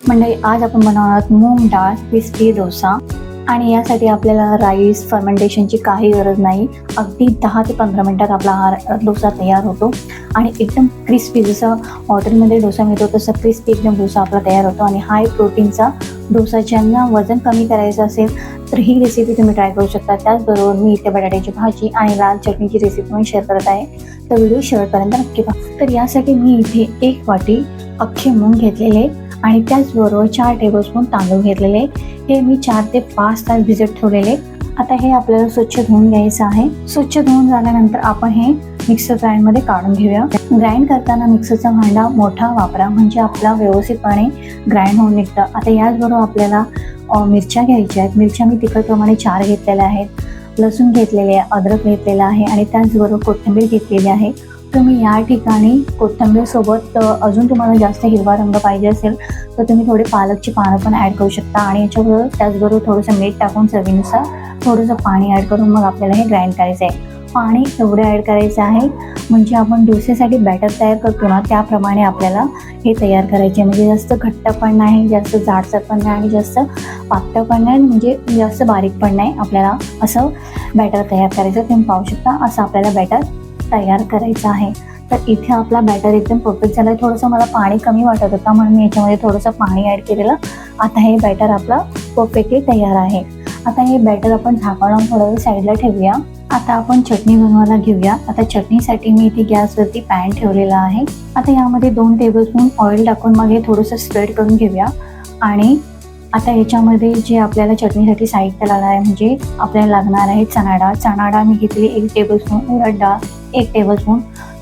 म्हणजे आज आपण बनवणार आहोत मूग डाळ क्रिस्पी डोसा. आणि यासाठी आपल्याला राईस फर्मेंटेशनची काही गरज नाही. अगदी 10 ते 15 मिनिटात आपला हा डोसा तयार होतो आणि एकदम क्रिस्पी, जसं हॉटेलमध्ये डोसा मिळतो तसं क्रिस्पी एकदम डोसा आपला तयार होतो. आणि हाय प्रोटीनचा डोसा, ज्यांना वजन कमी करायचं असेल तर ही रेसिपी तुम्ही ट्राय करू शकता. त्याचबरोबर मी इथे बटाट्याची भाजी आणि लाल चटणीची रेसिपी पण शेअर करत आहे, तर व्हिडिओ शेवटपर्यंत नक्की पहा. तर यासाठी मी इथे 1 वाटी अख्खे मूग घेतलेले आणि त्याचबरोबर 4 टेबलस्पून तांदूळ घेतलेले. हे मी 4 ते 5 तास भिजत ठेवलेले. आता हे आपल्याला स्वच्छ धुवून घ्यायचं आहे. स्वच्छ धुवून झाल्यानंतर आपण हे मिक्सर ग्राइंडमध्ये काढून घेऊया. ग्राइंड करताना मिक्सरचा भांडा मोठा वापरा, म्हणजे आपला व्यवस्थितपणे ग्राइंड होऊन निघतं. आता याचबरोबर आपल्याला मिरच्या घ्यायच्या आहेत. मिरच्या मी तिखटप्रमाणे 4 घेतलेल्या आहेत. लसूण घेतलेले आहे, अद्रक घेतलेला आहे आणि त्याचबरोबर कोथिंबीर घेतलेली आहे. तुम्ही या ठिकाणी कोथिंबीरसोबत अजून तुम्हाला जास्त हिरवा रंग पाहिजे असेल तर तुम्ही थोडे पालकची पानं पण ॲड करू शकता. आणि याच्याबरोबर त्याचबरोबर थोडंसं मीठ टाकून चवीनुसार थोडंसं पाणी ॲड करून मग आपल्याला हे ग्राइंड करायचं आहे. पाणी एवढं ॲड करायचं आहे म्हणजे आपण डोस्यासाठी बॅटर तयार करतो ना, त्याप्रमाणे आपल्याला हे तयार करायचे. म्हणजे जास्त घट्ट पण नाही, जास्त जाडसर पण नाही आणि जास्त पातळ पण नाही, म्हणजे जास्त बारीक पण नाही. आपल्याला असं बॅटर तयार करायचं. तुम्ही पाहू शकता असं आपल्याला बॅटर तयार करायचं आहे. तर इथे आपला बॅटर एकदम परफेक्ट झाला आहे. थोडंसं मला पाणी कमी वाटत होता म्हणून मी याच्यामध्ये थोडंसं पाणी ॲड केलेलं. आता हे बॅटर आपलं परफेक्टली तयार आहे. आता हे बॅटर आपण झाकण थोडा वेळ साईडला ठेवूया. आता आपण चटणी बनवायला घेऊया. आता चटणीसाठी मी इथे गॅसवरती पॅन ठेवलेला आहे. आता यामध्ये 2 टेबलस्पून ऑइल टाकून मग हे थोडंसं स्प्रेड करून घेऊया. आणि आता याच्यामध्ये जे आपल्याला चटणीसाठी साहित्य लागणार आहे, म्हणजे आपल्याला लागणार आहे चणा डाळ. चणा डाळ मी घेतली 1 टेबलस्पून, उडद डाळ 1 टेबलस्पून.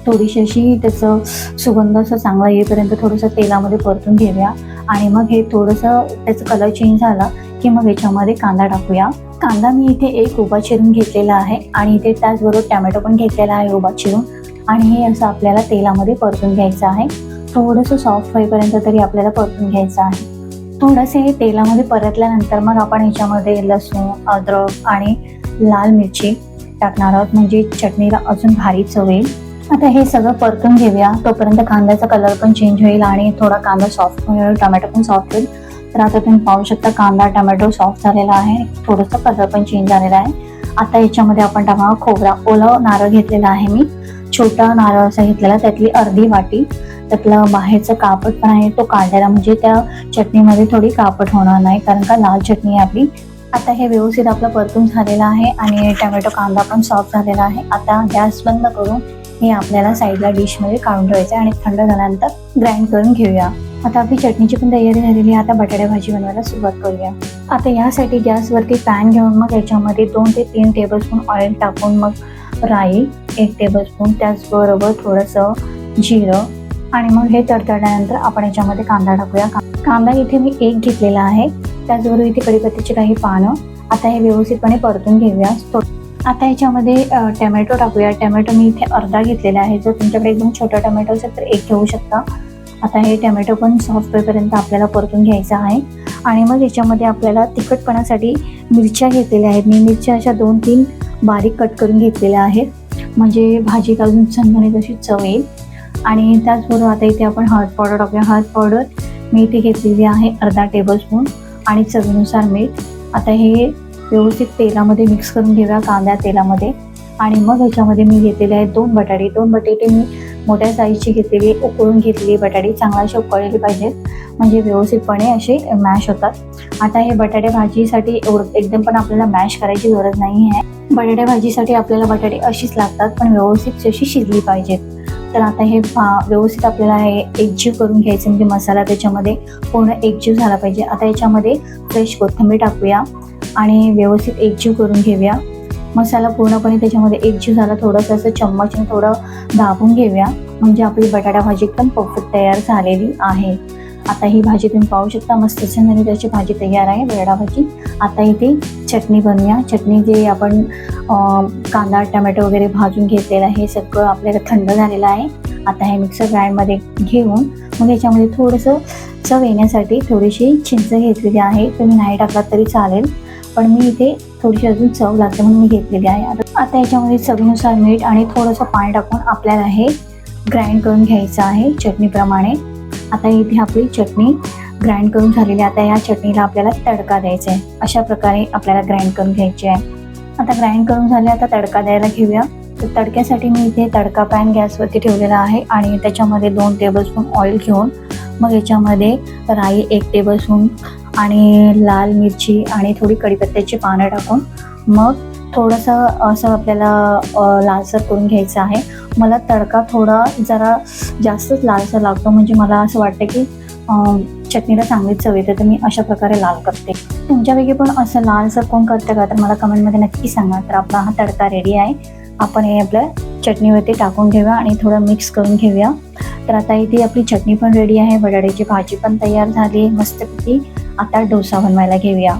थोडीशी अशी त्याचं सुगंध असं चांगला येईपर्यंत थोडंसं तेलामध्ये परतून घेऊया. आणि मग हे थोडंसं त्याचं कलर चेंज झाला की मग याच्यामध्ये कांदा टाकूया. कांदा मी इथे 1 उभा चिरून घेतलेला आहे आणि इथे त्याचबरोबर टॅमॅटो पण घेतलेला आहे उभा चिरून. आणि हे असं आपल्याला तेलामध्ये परतून घ्यायचं आहे. थोडंसं सॉफ्ट होईपर्यंत तरी आपल्याला परतून घ्यायचं आहे. थोडंसं हे तेलामध्ये परतल्यानंतर मग आपण याच्यामध्ये लसूण, अद्रक आणि लाल मिरची टाकणार आहोत, म्हणजे चटणीला अजून भारी चव येईल. आता हे सगळं परतून घेऊया. तोपर्यंत कांद्याचा कलर पण चेंज होईल आणि थोडा कांदा सॉफ्ट होईल, टोमॅटो पण सॉफ्ट होईल. तर आता तुम्ही पाहू शकता कांदा टोमॅटो सॉफ्ट झालेला आहे, थोडंसं कलर पण चेंज झालेला आहे. आता याच्यामध्ये आपण टाकणार खोबरा. ओला नारळ घेतलेला आहे मी, छोटा नारळ असा घेतलेला, त्यातली अर्धी वाटी. त्यातलं बाहेरचं कापड पण आहे तो काढलेला, म्हणजे त्या चटणीमध्ये थोडी कापड होणार नाही, कारण का लाल चटणी आहे आपली. आता हे व्यवस्थित आपलं परतून झालेलं आहे आणि टोमॅटो कांदा पण सॉफ्ट झालेला आहे. आता गॅस बंद करून हे आपल्याला साईडला डिशमध्ये काढून ठेवायचं आणि थंड झाल्यानंतर ग्राइंड करून घेऊया. आता आपली चटणीची पण तयारी झालेली आहे. आता बटाटा भाजी बनवायला सुरुवात करूया. आता यासाठी गॅसवरती पॅन घेऊन मग याच्यामध्ये 2 ते 3 टेबलस्पून ऑइल टाकून मग राई 1 टेबलस्पून, त्याचबरोबर थोडंसं जिरं आणि मग हे तडतडल्यानंतर आपण याच्यामध्ये कांदा टाकूया. कांदा इथे मी 1 घेतलेला आहे. त्याचबरोबर इथे कढीपत्त्याची काही पानं. आता हे व्यवस्थितपणे परतून घेऊया. आता याच्यामध्ये टोमॅटो टाकूया. टोमॅटो मी इथे अर्धा घेतलेला आहे. जर तुमच्याकडे एकदम छोटा टोमॅटो असेल तर 1 घेऊ शकता. आता हे टोमॅटो पण सॉफ्ट होईपर्यंत आपल्याला परतून घ्यायचं आहे. आणि मग याच्यामध्ये आपल्याला तिखटपणासाठी मिरच्या घेतलेल्या आहेत. मी मिरच्या अशा 2-3 बारीक कट करून घेतलेल्या आहेत, म्हणजे भाजी अजून झणझणीत अशी चव येईल. आणि त्याचबरोबर आता इथे आपण हळद पावडर टाकूया. हळद पावडर मी इथे घेतलेली आहे अर्धा टेबलस्पून आणि चवीनुसार मीठ. आता हे व्यवस्थित तेलामध्ये मिक्स करून घेऊया, कांदा तेलामध्ये. आणि मग ह्याच्यामध्ये मी घेतलेले आहेत 2 बटाटे. 2 बटाटे मी मोठ्या साईजची घेतलेली, उकळून घेतलेली बटाटे. चांगला असे उकळलेले पाहिजेत, म्हणजे व्यवस्थितपणे असे मॅश होतात. आता हे बटाटे भाजीसाठी एकदम पण आपल्याला मॅश करायची गरज नाही आहे. बटाटे भाजीसाठी आपल्याला बटाटे अशीच लागतात, पण व्यवस्थित अशी शिजली पाहिजेत. तर आता हे व्यवस्थित आपल्याला हे एकजीव करून घ्यायचं, म्हणजे मसाला त्याच्यामध्ये पूर्ण एकजीव झाला पाहिजे. आता याच्यामध्ये फ्रेश कोथिंबीर टाकूया आणि व्यवस्थित एकजीव करून घेऊया. मसाला पूर्णपणे त्याच्यामध्ये एकजीव झाला, थोडंसं असं चम्मचने थोडं दाबून घेऊया, म्हणजे आपली बटाटा भाजी एकदम परफेक्ट तयार झालेली आहे. आता ही भाजी तुम्ही पाहू शकता, मस्त छान त्याची भाजी तयार आहे, बटाटा भाजी. आता इथे चटणी बनवूया. चटणी जे आपण कांदा टोमॅटो वगैरे भाजून घेतलेलं आहे, हे सगळं आपल्याला थंड झालेलं आहे. आता हे मिक्सर ग्राइंडमध्ये घेऊन मग याच्यामध्ये थोडंसं चव येण्यासाठी थोडीशी चिंच घेतलेली आहे. तुम्ही नाही टाकलात तरी चालेल, पण मी इथे थोडीशी अजून चव लागते म्हणून मी घेतलेली आहे. आता याच्यामध्ये चवीनुसार मीठ आणि थोडंसं पाणी टाकून आपल्याला हे ग्राइंड करून घ्यायचं आहे चटणीप्रमाणे. आता इथे आपली चटणी ग्राइंड करून झालेली. आता या चटणीला आपल्याला तडका द्यायचा आहे. अशा प्रकारे आपल्याला ग्राइंड करून घ्यायची आहे. आता ग्राइंड करून झाले, आता तडका द्यायला घेऊया. तर तडक्यासाठी मी इथे तडका पॅन गॅसवरती ठेवलेला आहे आणि त्याच्यामध्ये 2 टेबलस्पून ऑइल घेऊन मग याच्यामध्ये राई 1 टेबलस्पून आणि लाल मिरची आणि थोडी कढीपत्त्याची पानं टाकून मग थोडंसं असं आपल्याला लालसर करून घ्यायचं आहे. मला तडका थोडा जरा जास्तच लालसर लागतो, म्हणजे मला असं वाटतं की चटणीला चांगलीच चव येते, तर मी अशा प्रकारे लाल करते. तुमच्यापैकी पण असं लालसर कोण करतं का, तर मला कमेंटमध्ये नक्की सांगा. तर आपला हा तडका रेडी आहे. आपण हे आपल्या चटणीवरती टाकून घेऊया आणि थोडं मिक्स करून घेऊया. तर आता इथे आपली चटणी पण रेडी आहे, बटाट्याची भाजी पण तयार झाली मस्तपैकी. आता डोसा बनवायला घेऊया.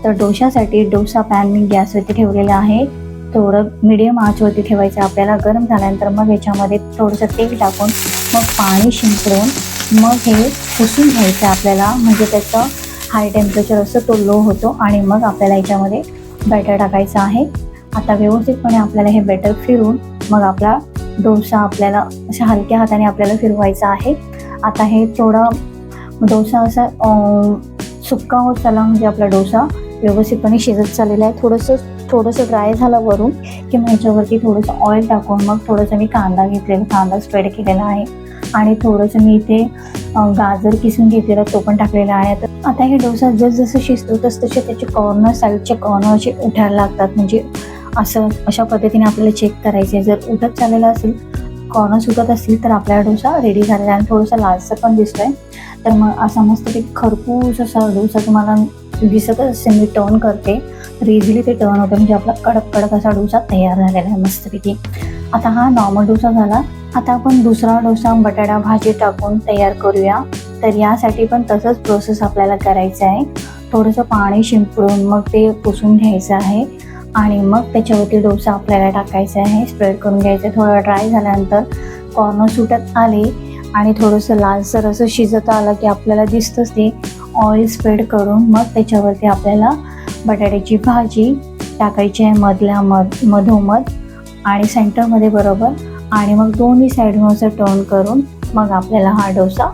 तर डोशासाठी डोसा पॅन मी गॅसवरती ठेवलेला आहे. थोडं मिडियम आचवरती ठेवायचं आपल्याला. गरम झाल्यानंतर मग याच्यामध्ये थोडंसं तेल टाकून मग पाणी शिंपडून मग हे पुसून घ्यायचं आपल्याला, म्हणजे त्याचं हाय टेम्परेचर असं तो लो होतो. आणि मग आपल्याला याच्यामध्ये बॅटर टाकायचं आहे. आता व्यवस्थितपणे आपल्याला हे बॅटर फिरून मग आपला डोसा आपल्याला अशा हलक्या हाताने आपल्याला फिरवायचा आहे. आता हे थोडं डोसा असा सुक्का होत चालला, म्हणजे आपला डोसा व्यवस्थितपणे शिजत चाललेला आहे. थोडंसं ड्राय झालं वरून की मग ह्याच्यावरती थोडंसं ऑइल टाकून मग थोडंसं मी कांदा स्प्रेड केलेला आहे आणि थोडंसं मी इथे गाजर किसून घेतलेला तो पण टाकलेला आहे. तर आता हे डोसा जसं शिजतो तसे त्याचे कॉर्नर, साईडचे कॉर्नर असे उठायला लागतात, म्हणजे अशा पद्धतीने आपल्याला चेक करायचे. जर उठत चाललेला असेल, कॉर्नर सुटत असतील, तर आपला डोसा रेडी झालेला आहे. थोडासा लालसर पण दिसतोय. तर मग असा मस्तपैकी खरपूस असा डोसा तुम्हाला दिसत असेल, मी टर्न करते तर इझिली ते टर्न होतं, म्हणजे आपला कडक असा डोसा तयार झालेला आहे मस्तपैकी. आता हा नॉर्मल डोसा झाला. आता आपण दुसरा डोसा बटाटा भाजी टाकून तयार करूया. तर यासाठी पण तसंच प्रोसेस आपल्याला करायचं आहे. थोडंसं पाणी शिंपडून मग ते पुसून घ्यायचं आहे आणि मग त्याच्यावरती डोसा आपल्याला टाकायचा आहे, स्प्रेड करून घ्यायचं. थोडं ड्राय झाल्यानंतर कॉर्नर सुटत आले आणि थोडंसं लालसर असं शिजत आलं की आपल्याला दिसतंच ते ऑइल स्प्रेड करून मग त्याच्यावरती आपल्याला बटाट्याची भाजी टाकायची आहे मधोमध आणि सेंटरमध्ये बरोबर. आणि मग दोन्ही साईडनं असं टर्न करून मग आपल्याला हा डोसा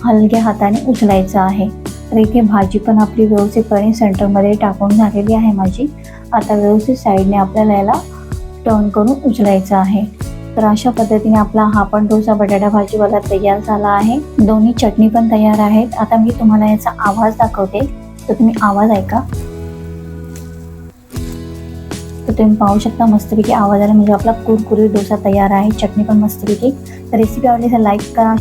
हलक्या हाताने उचलायचा आहे. तर इथे भाजी पण आपली व्यवस्थितपणे सेंटरमध्ये टाकून झालेली आहे माझी. आता व्यवस्थित साईडने आपल्याला याला टर्न करून उचलायचं आहे. तर अशा पद्धतीने आपला हा पण डोसा बटाटा भाजीवाला तयार झाला आहे. दोन्ही चटणी पण तयार आहेत. आता मी तुम्हाला याचा आवाज दाखवते, तर तुम्ही आवाज ऐका. तर तुम्ही पाहू शकता मस्तपैकी आवाज आला, म्हणजे आपला कुरकुरीत डोसा तयार आहे. चटणी पण मस्तपैकी. तर रेसिपी आवडली तर लाईक करा.